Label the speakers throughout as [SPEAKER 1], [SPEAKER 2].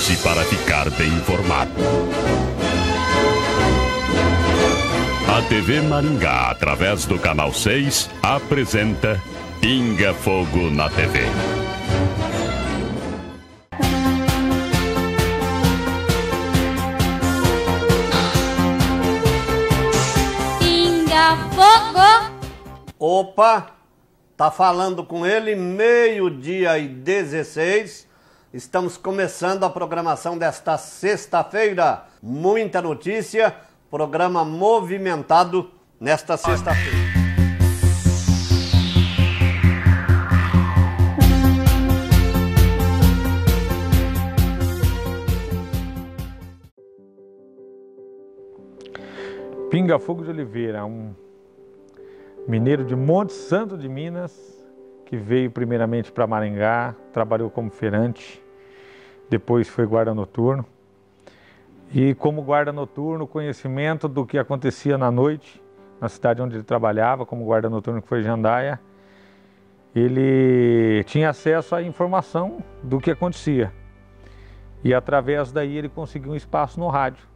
[SPEAKER 1] Prepare-se para ficar bem informado. A TV Maringá, através do Canal 6, apresenta Pinga Fogo na TV.
[SPEAKER 2] Pinga Fogo!
[SPEAKER 3] Opa! Tá falando com ele, 12h16. Estamos começando a programação desta sexta-feira. Muita notícia, programa movimentado nesta sexta-feira.
[SPEAKER 4] Pinga Fogo de Oliveira, um mineiro de Monte Santo de Minas, que veio primeiramente para Maringá, trabalhou como feirante, depois foi guarda noturno. E como guarda noturno, conhecimento do que acontecia na noite, na cidade onde ele trabalhava, como guarda noturno que foi Jandaia, ele tinha acesso à informação do que acontecia. E através daí ele conseguiu um espaço no rádio,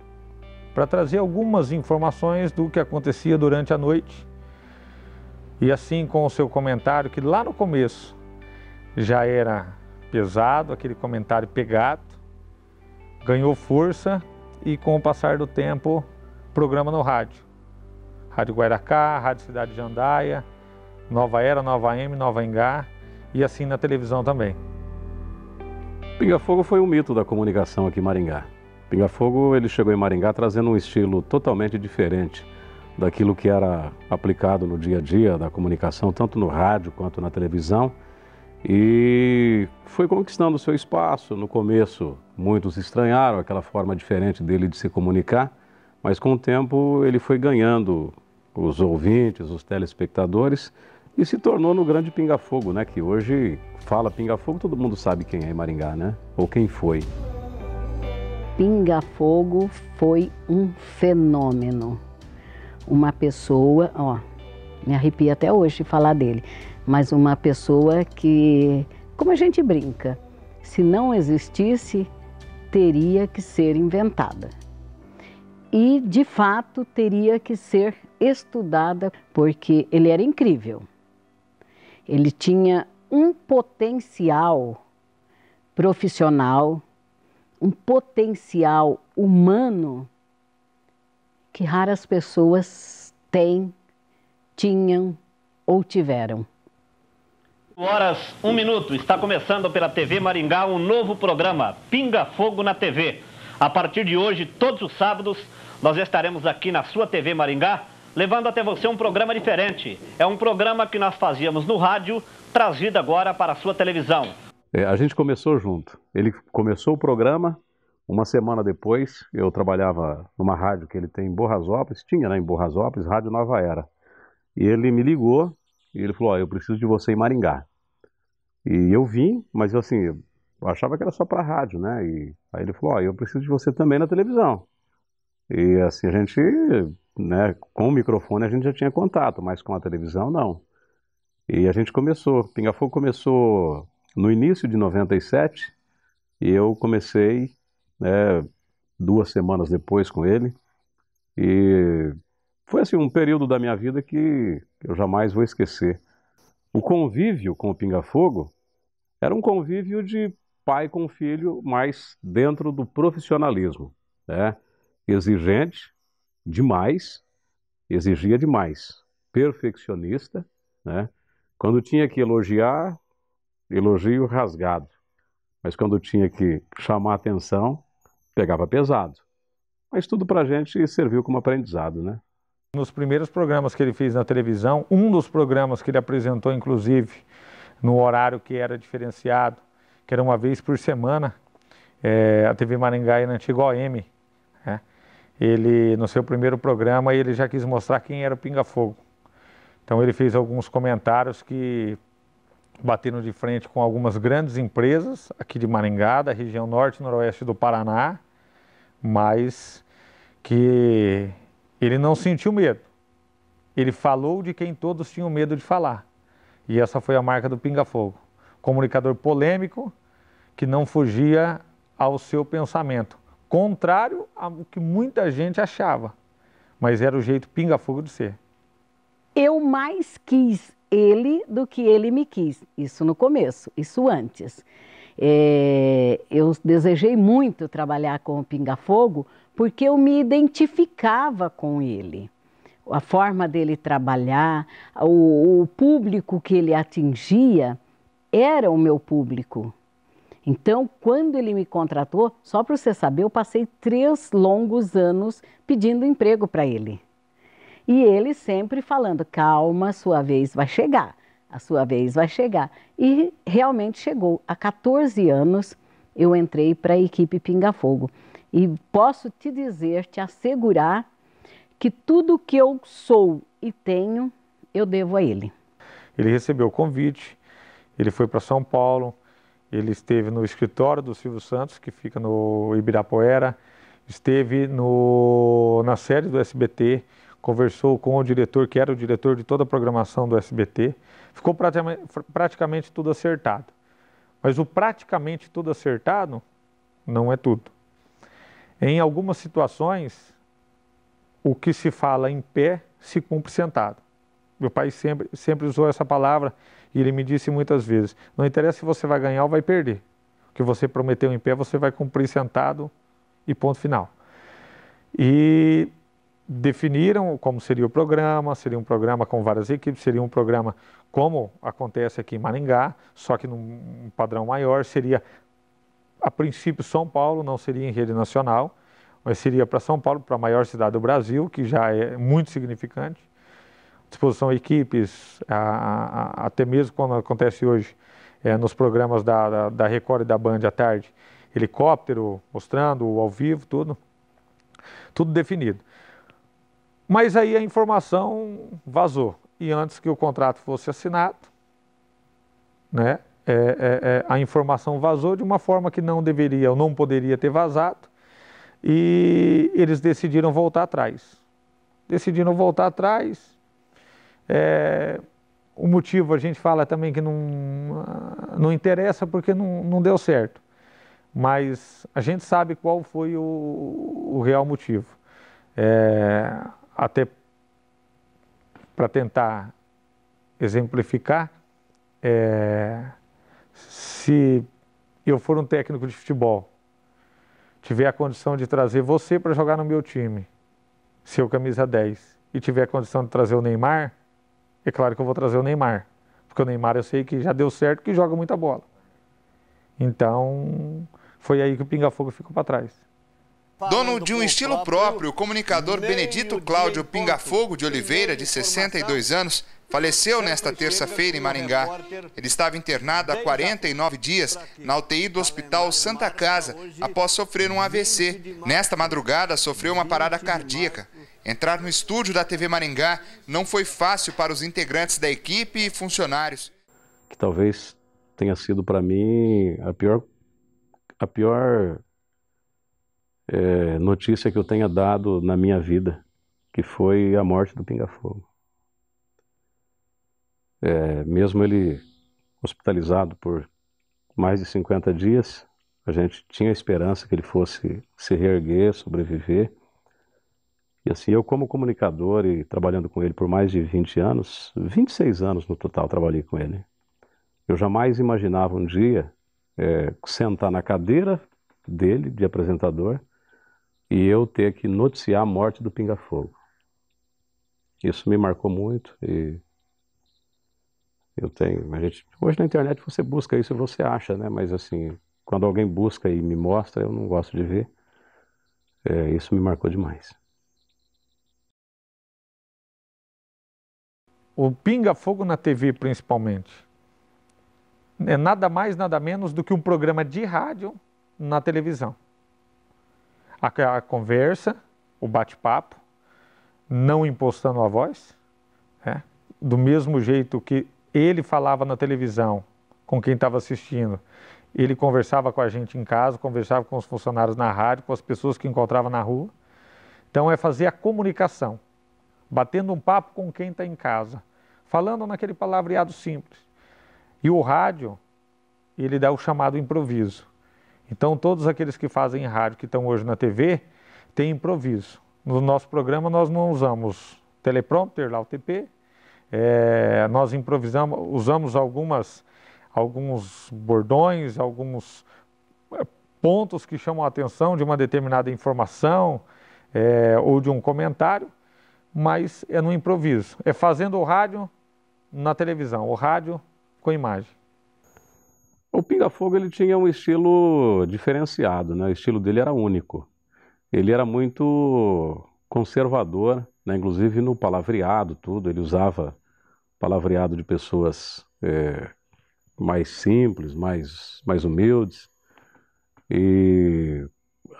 [SPEAKER 4] para trazer algumas informações do que acontecia durante a noite. E assim, com o seu comentário, que lá no começo já era pesado, aquele comentário pegado, ganhou força e com o passar do tempo, programa no rádio. Rádio Guairacá, Rádio Cidade de Jandaia, Nova Era, Nova M, Nova Engá e assim na televisão também.
[SPEAKER 5] Pinga Fogo foi um mito da comunicação aqui em Maringá. Pinga Fogo ele chegou em Maringá trazendo um estilo totalmente diferente daquilo que era aplicado no dia a dia da comunicação, tanto no rádio quanto na televisão, e foi conquistando o seu espaço. No começo, muitos estranharam aquela forma diferente dele de se comunicar, mas com o tempo ele foi ganhando os ouvintes, os telespectadores, e se tornou no grande Pinga Fogo, né? Que hoje fala Pinga Fogo, todo mundo sabe quem é em Maringá, né? Ou quem foi.
[SPEAKER 6] Pinga Fogo foi um fenômeno. Uma pessoa, me arrepia até hoje de falar dele, mas uma pessoa que, como a gente brinca, se não existisse, teria que ser inventada. E, de fato, teria que ser estudada, porque ele era incrível. Ele tinha um potencial profissional, um potencial humano que raras pessoas têm, tinham ou tiveram.
[SPEAKER 7] Horas, 1 minuto. Está começando pela TV Maringá um novo programa, Pinga Fogo na TV. A partir de hoje, todos os sábados, nós estaremos aqui na sua TV Maringá, levando até você um programa diferente. É um programa que nós fazíamos no rádio, trazido agora para a sua televisão.
[SPEAKER 5] A gente começou junto. Ele começou o programa. Uma semana depois, eu trabalhava numa rádio que ele tem em Borrasópolis, tinha, né, em Borrasópolis, Rádio Nova Era. E ele me ligou e ele falou, eu preciso de você em Maringá. E eu vim, mas assim, eu achava que era só para rádio, né? E aí ele falou, eu preciso de você também na televisão. E assim, a gente, né, com o microfone a gente já tinha contato, mas com a televisão não. E a gente começou, Pinga Fogo começou no início de 97 e eu comecei 2 semanas depois com ele, e foi assim um período da minha vida que eu jamais vou esquecer. O convívio com o Pinga Fogo era um convívio de pai com filho, mas dentro do profissionalismo, né? Exigente demais, exigia demais, perfeccionista, né? Quando tinha que elogiar, elogio rasgado, mas quando tinha que chamar atenção, pegava pesado. Mas tudo pra gente serviu como aprendizado, né?
[SPEAKER 4] Nos primeiros programas que ele fez na televisão, um dos programas que ele apresentou, inclusive, no horário que era diferenciado, que era uma vez por semana, a TV Maringá e na antiga OM, né? Ele, no seu primeiro programa, ele já quis mostrar quem era o Pinga Fogo. Então ele fez alguns comentários que bateram de frente com algumas grandes empresas aqui de Maringá, da região norte e noroeste do Paraná, mas que ele não sentiu medo. Ele falou de quem todos tinham medo de falar. E essa foi a marca do Pinga Fogo. Comunicador polêmico, que não fugia ao seu pensamento, contrário ao que muita gente achava, mas era o jeito pinga-fogo de ser.
[SPEAKER 6] Eu mais quis ele do que ele me quis, isso no começo, isso antes. Eu desejei muito trabalhar com o pinga-fogo porque eu me identificava com ele. A forma dele trabalhar, o público que ele atingia era o meu público. Então, quando ele me contratou, só para você saber, eu passei 3 longos anos pedindo emprego para ele. E ele sempre falando, calma, sua vez vai chegar, a sua vez vai chegar. E realmente chegou. Há 14 anos eu entrei para a equipe Pinga-Fogo. E posso te dizer, te assegurar, que tudo que eu sou e tenho, eu devo a ele.
[SPEAKER 4] Ele recebeu o convite, ele foi para São Paulo, ele esteve no escritório do Silvio Santos, que fica no Ibirapuera, esteve na sede do SBT, conversou com o diretor, que era o diretor de toda a programação do SBT, ficou praticamente tudo acertado. Mas o praticamente tudo acertado não é tudo. Em algumas situações, o que se fala em pé se cumpre sentado. Meu pai sempre usou essa palavra e ele me disse muitas vezes, não interessa se você vai ganhar ou vai perder. O que você prometeu em pé, você vai cumprir sentado e ponto final. E definiram como seria um programa com várias equipes, seria um programa como acontece aqui em Maringá, só que num padrão maior, seria a princípio São Paulo, não seria em rede nacional, mas seria para São Paulo, para a maior cidade do Brasil, que já é muito significante. Disposição de equipes, até mesmo quando acontece hoje nos programas da Record e da Band à tarde, helicóptero mostrando ao vivo, tudo definido. Mas aí a informação vazou, e antes que o contrato fosse assinado, né, a informação vazou de uma forma que não deveria ou não poderia ter vazado, e eles decidiram voltar atrás. O motivo a gente fala também que não interessa porque não deu certo, mas a gente sabe qual foi o real motivo. Até para tentar exemplificar, se eu for um técnico de futebol, tiver a condição de trazer você para jogar no meu time, seu camisa 10, e tiver a condição de trazer o Neymar, é claro que eu vou trazer o Neymar, porque o Neymar eu sei que já deu certo, que joga muita bola. Então, foi aí que o Pinga-Fogo ficou para trás.
[SPEAKER 2] Dono de um estilo próprio, o comunicador Benedito Cláudio Pinga-Fogo de Oliveira, de 62 anos, faleceu nesta terça-feira em Maringá. Ele estava internado há 49 dias na UTI do Hospital Santa Casa, após sofrer um AVC. Nesta madrugada, sofreu uma parada cardíaca. Entrar no estúdio da TV Maringá não foi fácil para os integrantes da equipe e funcionários.
[SPEAKER 5] Que talvez tenha sido para mim a pior notícia que eu tenha dado na minha vida, que foi a morte do Pinga-Fogo. Mesmo ele hospitalizado por mais de 50 dias, a gente tinha esperança que ele fosse se reerguer, sobreviver. E assim, eu como comunicador e trabalhando com ele por mais de 20 anos, 26 anos no total trabalhei com ele, eu jamais imaginava um dia sentar na cadeira dele, de apresentador, e eu ter que noticiar a morte do Pinga-Fogo. Isso me marcou muito e hoje na internet você busca isso e você acha, né? Mas assim, quando alguém busca e me mostra, eu não gosto de ver. Isso me marcou demais.
[SPEAKER 4] O Pinga-Fogo na TV, principalmente, é nada mais, nada menos do que um programa de rádio na televisão. A conversa, o bate-papo, não impostando a voz, do mesmo jeito que ele falava na televisão com quem estava assistindo, ele conversava com a gente em casa, conversava com os funcionários na rádio, com as pessoas que encontrava na rua. Então é fazer a comunicação, batendo um papo com quem está em casa, falando naquele palavreado simples. E o rádio, ele dá o chamado improviso. Então, todos aqueles que fazem rádio, que estão hoje na TV, têm improviso. No nosso programa, nós não usamos teleprompter, lá o TP, nós improvisamos, usamos alguns bordões, alguns pontos que chamam a atenção de uma determinada informação ou de um comentário, mas é no improviso. É fazendo o rádio na televisão, o rádio com imagem.
[SPEAKER 5] O Pinga Fogo ele tinha um estilo diferenciado, né? O estilo dele era único. Ele era muito conservador, né? Inclusive no palavreado, tudo. Ele usava palavreado de pessoas mais simples, mais humildes. E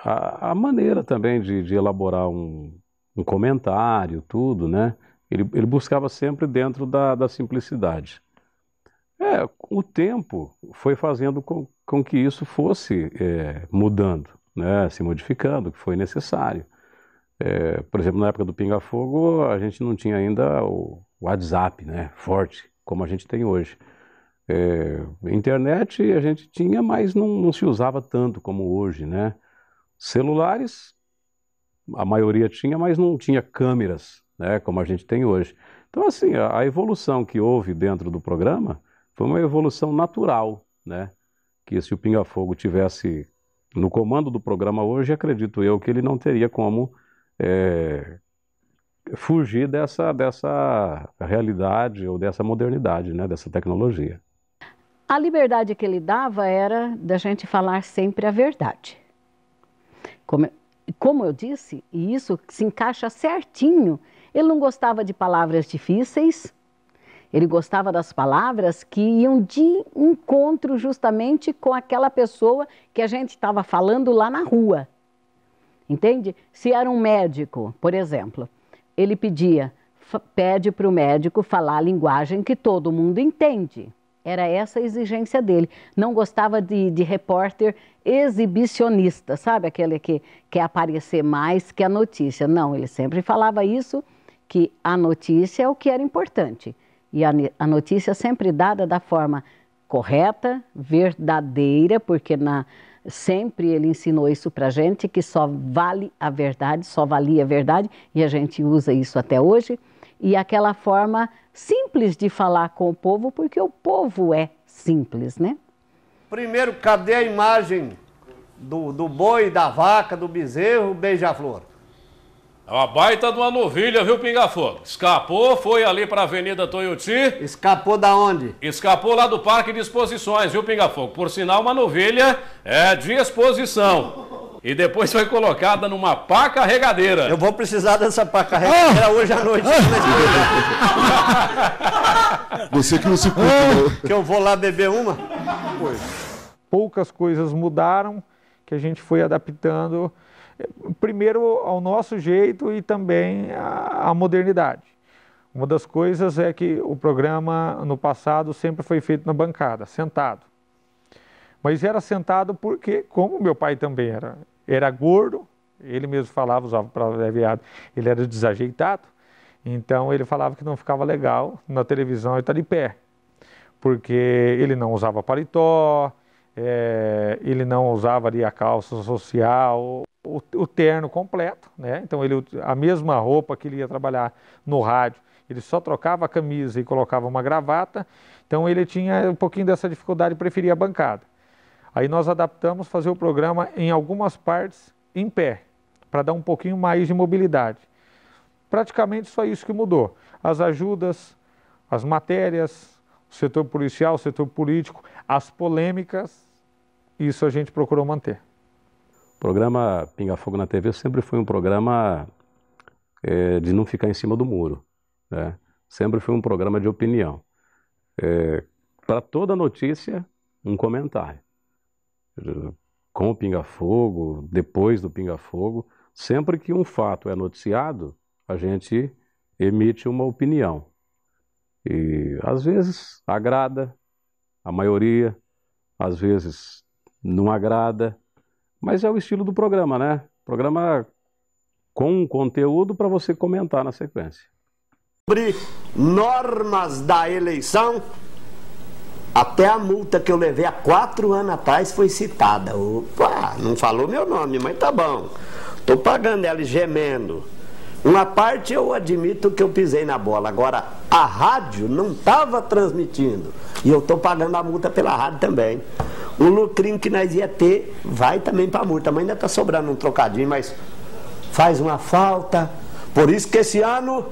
[SPEAKER 5] a maneira também de elaborar um comentário, tudo, né? Ele buscava sempre dentro da simplicidade. O tempo foi fazendo com que isso fosse mudando, né? Se modificando, que foi necessário. Por exemplo, na época do Pinga Fogo, a gente não tinha ainda o WhatsApp, né? Forte, como a gente tem hoje. Internet a gente tinha, mas não se usava tanto como hoje, né? Celulares, a maioria tinha, mas não tinha câmeras, né? Como a gente tem hoje. Então, assim, a evolução que houve dentro do programa foi uma evolução natural, né? Que se o Pinga Fogo tivesse no comando do programa hoje, acredito eu que ele não teria como fugir dessa realidade ou dessa modernidade, né? Dessa tecnologia.
[SPEAKER 6] A liberdade que ele dava era da gente falar sempre a verdade. Como eu disse, e isso se encaixa certinho, ele não gostava de palavras difíceis. Ele gostava das palavras que iam de encontro justamente com aquela pessoa que a gente estava falando lá na rua. Entende? Se era um médico, por exemplo, ele pede para o médico falar a linguagem que todo mundo entende. Era essa a exigência dele. Não gostava de repórter exibicionista, sabe? Aquele que quer aparecer mais que a notícia. Não, ele sempre falava isso, que a notícia é o que era importante. E a notícia sempre dada da forma correta, verdadeira, porque sempre ele ensinou isso para a gente, que só vale a verdade, só valia a verdade, e a gente usa isso até hoje. E aquela forma simples de falar com o povo, porque o povo é simples, né?
[SPEAKER 3] Primeiro, cadê a imagem do boi, da vaca, do bezerro, beija-flor?
[SPEAKER 8] É uma baita de uma novilha, viu, Pinga Fogo? Escapou, foi ali para a Avenida Toiuti.
[SPEAKER 3] Escapou da onde?
[SPEAKER 8] Escapou lá do Parque de Exposições, viu, Pinga Fogo? Por sinal, uma novilha de exposição. E depois foi colocada numa pá carregadeira.
[SPEAKER 3] Eu vou precisar dessa pá carregadeira hoje à noite.
[SPEAKER 9] Você que não se culpa.
[SPEAKER 3] Que eu vou lá beber uma?
[SPEAKER 4] Poucas coisas mudaram, que a gente foi adaptando, primeiro ao nosso jeito e também à modernidade. Uma das coisas é que o programa no passado sempre foi feito na bancada, sentado. Mas era sentado porque, como meu pai também era gordo, ele mesmo falava, usava para abreviado, ele era desajeitado, então ele falava que não ficava legal na televisão ele estar de pé, porque ele não usava paletó, ele não usava ali a calça social, o terno completo, né? Então a mesma roupa que ele ia trabalhar no rádio, ele só trocava a camisa e colocava uma gravata, então ele tinha um pouquinho dessa dificuldade e preferia a bancada. Aí nós adaptamos fazer o programa em algumas partes em pé, para dar um pouquinho mais de mobilidade. Praticamente só isso que mudou. As ajudas, as matérias, o setor policial, o setor político, as polêmicas, isso a gente procurou manter.
[SPEAKER 5] O programa Pinga Fogo na TV sempre foi um programa de não ficar em cima do muro, né? Sempre foi um programa de opinião. Para toda notícia, um comentário. Com o Pinga Fogo, depois do Pinga Fogo, sempre que um fato é noticiado, a gente emite uma opinião. E às vezes agrada a maioria, às vezes não agrada, mas é o estilo do programa, né? Programa com um conteúdo para você comentar na sequência.
[SPEAKER 3] Sobre normas da eleição,
[SPEAKER 10] Até a multa que eu levei há 4 anos atrás foi citada. Opa, não falou meu nome, mas tá bom. Tô pagando ela e gemendo. Uma parte eu admito que eu pisei na bola. Agora, a rádio não estava transmitindo. E eu tô pagando a multa pela rádio também. O lucrinho que nós ia ter vai também para a multa. Mas ainda tá sobrando um trocadinho, mas faz uma falta. Por isso que esse ano,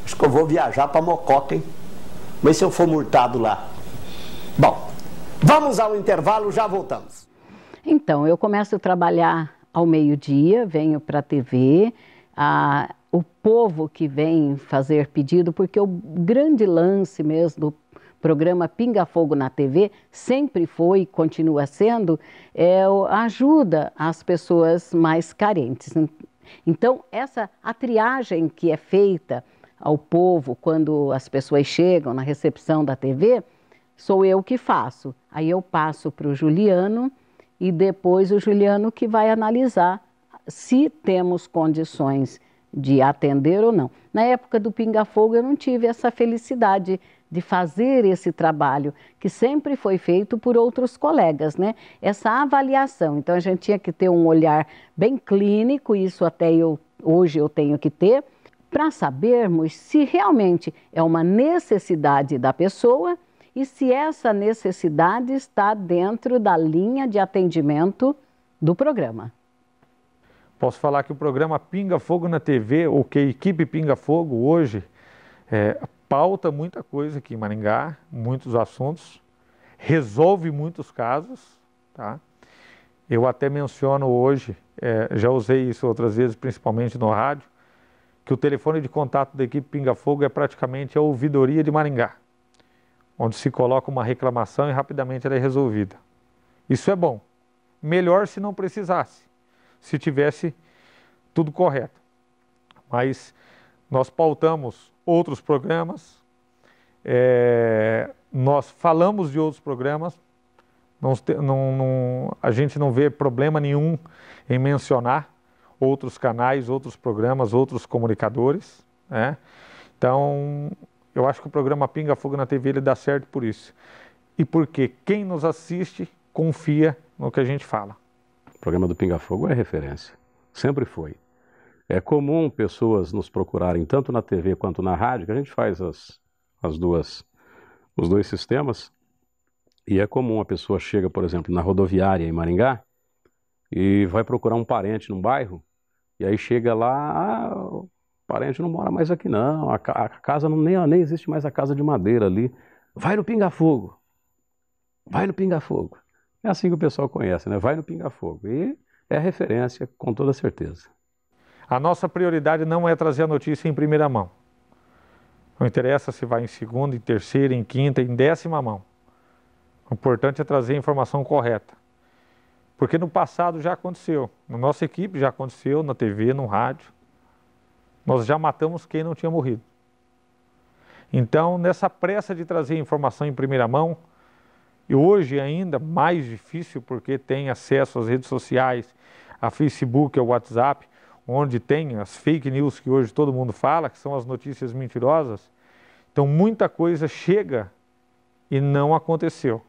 [SPEAKER 10] acho que eu vou viajar para Mococa, hein? Mas se eu for multado lá. Bom, vamos ao intervalo, já voltamos.
[SPEAKER 6] Então, eu começo a trabalhar ao meio-dia, venho para a TV, o povo que vem fazer pedido, porque o grande lance mesmo do programa Pinga Fogo na TV sempre foi e continua sendo a ajuda às pessoas mais carentes. Então, a triagem que é feita ao povo quando as pessoas chegam na recepção da TV, sou eu que faço. Aí eu passo para o Juliano e depois o Juliano que vai analisar se temos condições de atender ou não. Na época do Pinga Fogo eu não tive essa felicidade de fazer esse trabalho, que sempre foi feito por outros colegas, né? Essa avaliação. Então a gente tinha que ter um olhar bem clínico, isso até hoje eu tenho que ter, para sabermos se realmente é uma necessidade da pessoa e se essa necessidade está dentro da linha de atendimento do programa.
[SPEAKER 4] Posso falar que o programa Pinga Fogo na TV, ou que a equipe Pinga Fogo hoje, pauta muita coisa aqui em Maringá, muitos assuntos, resolve muitos casos, tá? Eu até menciono hoje, já usei isso outras vezes, principalmente no rádio, que o telefone de contato da equipe Pinga Fogo é praticamente a ouvidoria de Maringá, onde se coloca uma reclamação e rapidamente ela é resolvida. Isso é bom. Melhor se não precisasse, se tivesse tudo correto. Mas nós pautamos outros programas, nós falamos de outros programas, a gente não vê problema nenhum em mencionar outros canais, outros programas, outros comunicadores, né? Então, eu acho que o programa Pinga Fogo na TV ele dá certo por isso. E porque quem nos assiste confia no que a gente fala.
[SPEAKER 5] O programa do Pinga Fogo é referência, sempre foi. É comum pessoas nos procurarem tanto na TV quanto na rádio, que a gente faz os dois sistemas, e é comum a pessoa chega, por exemplo, na rodoviária em Maringá e vai procurar um parente num bairro, e aí chega lá, o parente não mora mais aqui não, a casa nem existe mais a casa de madeira ali, vai no Pinga Fogo, vai no Pinga Fogo. É assim que o pessoal conhece, né? Vai no Pinga Fogo, e é referência com toda certeza.
[SPEAKER 4] A nossa prioridade não é trazer a notícia em primeira mão. Não interessa se vai em segunda, em terceira, em quinta, em 10ª mão. O importante é trazer a informação correta. Porque no passado já aconteceu. Na nossa equipe já aconteceu, na TV, no rádio. Nós já matamos quem não tinha morrido. Então, nessa pressa de trazer informação em primeira mão, e hoje ainda mais difícil porque tem acesso às redes sociais, a Facebook, ao WhatsApp, onde tem as fake news que hoje todo mundo fala, que são as notícias mentirosas. Então muita coisa chega e não aconteceu.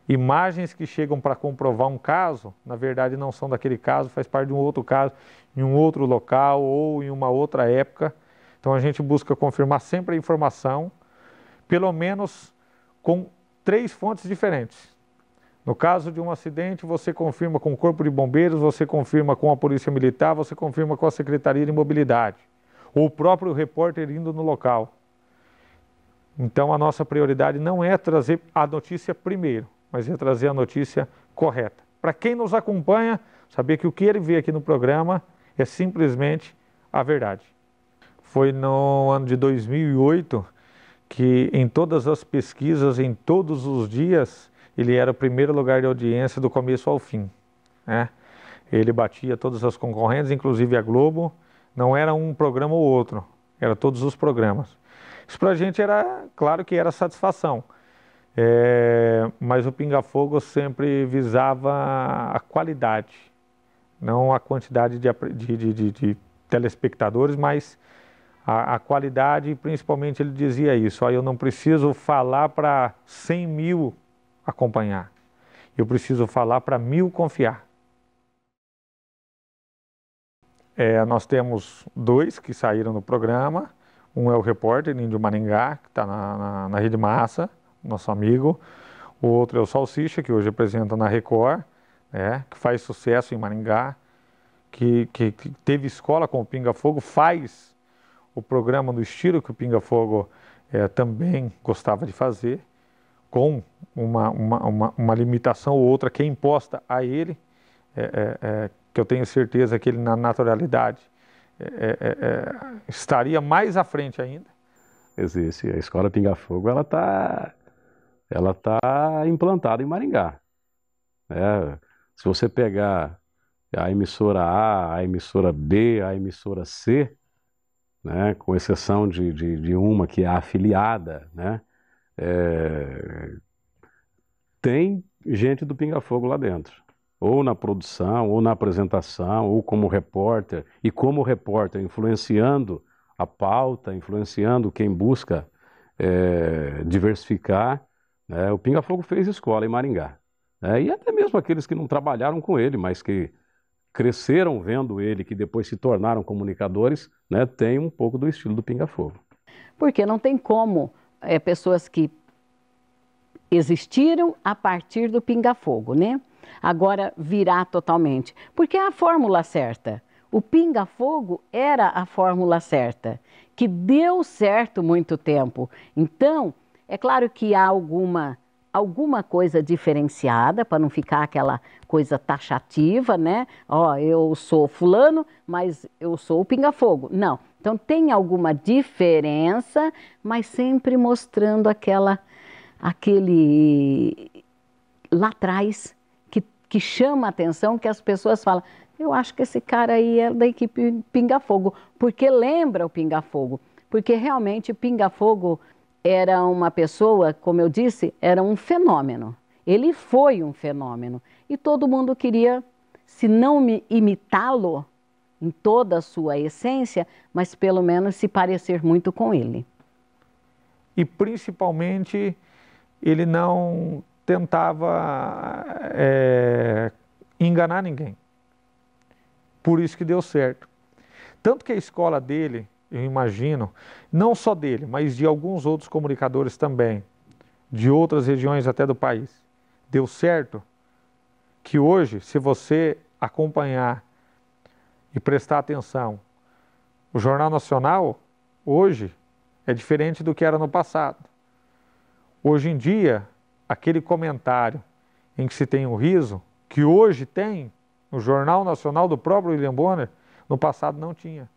[SPEAKER 4] Imagens que chegam para comprovar um caso, na verdade não são daquele caso, faz parte de um outro caso, em um outro local ou em uma outra época. Então a gente busca confirmar sempre a informação, pelo menos com 3 fontes diferentes. No caso de um acidente, você confirma com o Corpo de Bombeiros, você confirma com a Polícia Militar, você confirma com a Secretaria de Mobilidade, ou o próprio repórter indo no local. Então a nossa prioridade não é trazer a notícia primeiro, mas é trazer a notícia correta. Para quem nos acompanha, saber que o que ele vê aqui no programa é simplesmente a verdade. Foi no ano de 2008 que em todas as pesquisas, em todos os dias, ele era o primeiro lugar de audiência do começo ao fim, né? Ele batia todas as concorrentes, inclusive a Globo. Não era um programa ou outro, era todos os programas. Isso pra gente era, claro que era satisfação. Mas o Pinga Fogo sempre visava a qualidade, não a quantidade de telespectadores, mas a qualidade, principalmente ele dizia isso, ó, eu não preciso falar para 100 mil acompanhar, eu preciso falar para 1000 confiar. Nós temos 2 que saíram no programa, um é o repórter Índio Maringá, que está na Rede Massa, nosso amigo, o outro é o Salsicha, que hoje apresenta na Record, que faz sucesso em Maringá, que teve escola com o Pinga Fogo, faz o programa no estilo que o Pinga Fogo também gostava de fazer, com uma limitação ou outra que é imposta a ele, que eu tenho certeza que ele na naturalidade estaria mais à frente ainda.
[SPEAKER 5] Existe. A Escola Pinga Fogo, ela tá implantada em Maringá. Se você pegar a emissora A, a emissora B, a emissora C, né, com exceção de uma que é afiliada, né, tem gente do Pinga Fogo lá dentro, ou na produção, ou na apresentação, ou como repórter, e como repórter influenciando a pauta, influenciando quem busca diversificar, né. O Pinga Fogo fez escola em Maringá, né, e até mesmo aqueles que não trabalharam com ele, mas que cresceram vendo ele, que depois se tornaram comunicadores, né, tem um pouco do estilo do Pinga Fogo.
[SPEAKER 6] Porque não tem como pessoas que existiram a partir do Pinga Fogo, né? Agora virar totalmente. Porque é a fórmula certa. O Pinga Fogo era a fórmula certa, que deu certo muito tempo. Então, é claro que há alguma coisa diferenciada, para não ficar aquela coisa taxativa, né? Ó, eu sou fulano, mas eu sou o Pinga Fogo. Não. Então tem alguma diferença, mas sempre mostrando aquele lá atrás que chama a atenção, que as pessoas falam, eu acho que esse cara aí é da equipe Pinga Fogo, porque lembra o Pinga Fogo, porque realmente o Pinga Fogo era uma pessoa, como eu disse, era um fenômeno. Ele foi um fenômeno. E todo mundo queria, se não imitá-lo em toda a sua essência, mas pelo menos se parecer muito com ele.
[SPEAKER 4] E principalmente, ele não tentava enganar ninguém. Por isso que deu certo. Tanto que a escola dele, eu imagino, não só dele, mas de alguns outros comunicadores também, de outras regiões até do país, deu certo, que hoje, se você acompanhar e prestar atenção, o Jornal Nacional, hoje, é diferente do que era no passado. Hoje em dia, aquele comentário em que se tem um riso, que hoje tem no Jornal Nacional do próprio William Bonner, no passado não tinha.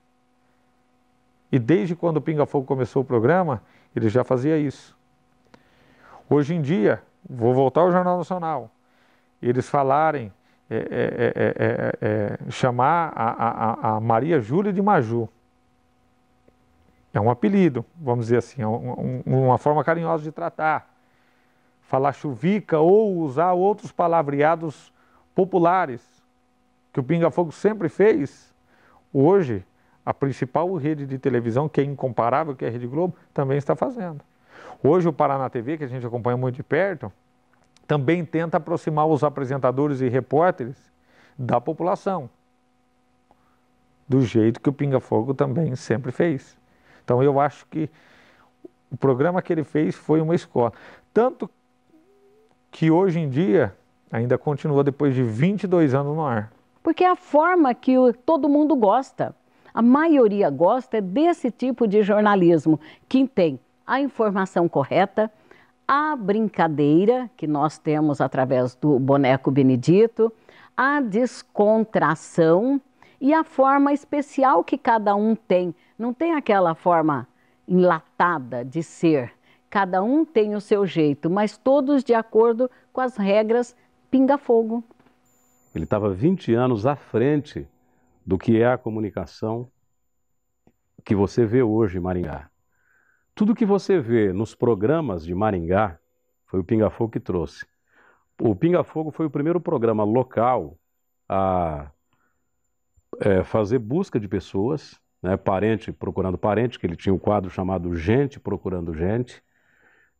[SPEAKER 4] E desde quando o Pinga Fogo começou o programa, ele já fazia isso. Hoje em dia, vou voltar ao Jornal Nacional, eles falarem, chamar a Maria Júlia de Maju. É um apelido, vamos dizer assim, uma forma carinhosa de tratar. Falar chuvica ou usar outros palavreados populares, que o Pinga Fogo sempre fez. Hoje, a principal rede de televisão, que é incomparável, que é a Rede Globo, também está fazendo. Hoje o Paraná TV, que a gente acompanha muito de perto, também tenta aproximar os apresentadores e repórteres da população, do jeito que o Pinga Fogo também sempre fez. Então eu acho que o programa que ele fez foi uma escola. Tanto que hoje em dia ainda continua depois de 22 anos no ar.
[SPEAKER 6] Porque é a forma que todo mundo gosta. A maioria gosta desse tipo de jornalismo, que tem a informação correta, a brincadeira, que nós temos através do Boneco Benedito, a descontração e a forma especial que cada um tem. Não tem aquela forma enlatada de ser. Cada um tem o seu jeito, mas todos de acordo com as regras Pinga Fogo.
[SPEAKER 5] Ele estava 20 anos à frente do que é a comunicação que você vê hoje em Maringá. Tudo que você vê nos programas de Maringá foi o Pinga Fogo que trouxe. O Pinga Fogo foi o primeiro programa local a fazer busca de pessoas, né, Parente Procurando Parente, que ele tinha um quadro chamado Gente Procurando Gente.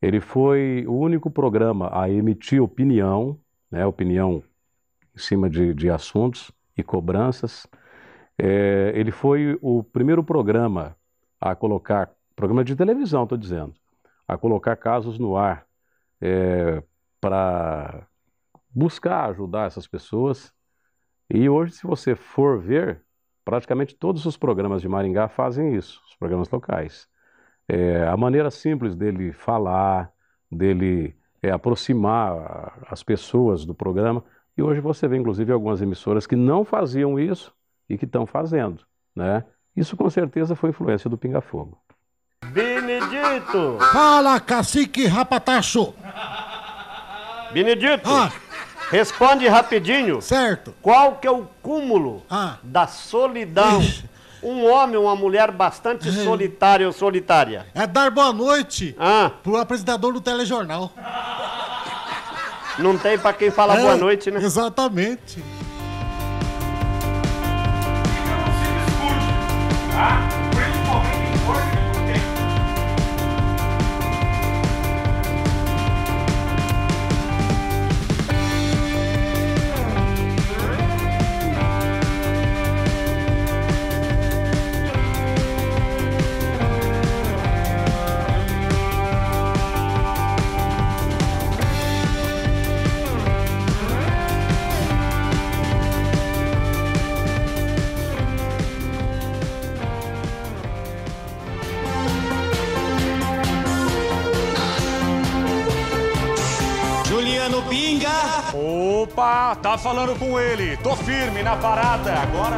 [SPEAKER 5] Ele foi o único programa a emitir opinião, né, opinião em cima de assuntos e cobranças. Ele foi o primeiro programa a colocar, programa de televisão, estou dizendo, a colocar casos no ar para buscar ajudar essas pessoas. E hoje, se você for ver, praticamente todos os programas de Maringá fazem isso, os programas locais. A maneira simples dele falar, dele aproximar as pessoas do programa. E hoje você vê, inclusive, algumas emissoras que não faziam isso e que estão fazendo, né? Isso com certeza foi influência do Pinga Fogo.
[SPEAKER 11] Benedito!
[SPEAKER 12] Fala, cacique rapatacho!
[SPEAKER 11] Benedito! Responde rapidinho.
[SPEAKER 12] Certo.
[SPEAKER 11] Qual que é o cúmulo da solidão? Um homem ou uma mulher bastante solitária ou solitária?
[SPEAKER 12] É dar boa noite pro apresentador do telejornal.
[SPEAKER 11] Não tem pra quem falar boa noite, né?
[SPEAKER 12] Exatamente.
[SPEAKER 13] Opa, tá falando com ele. Tô firme na parada. Agora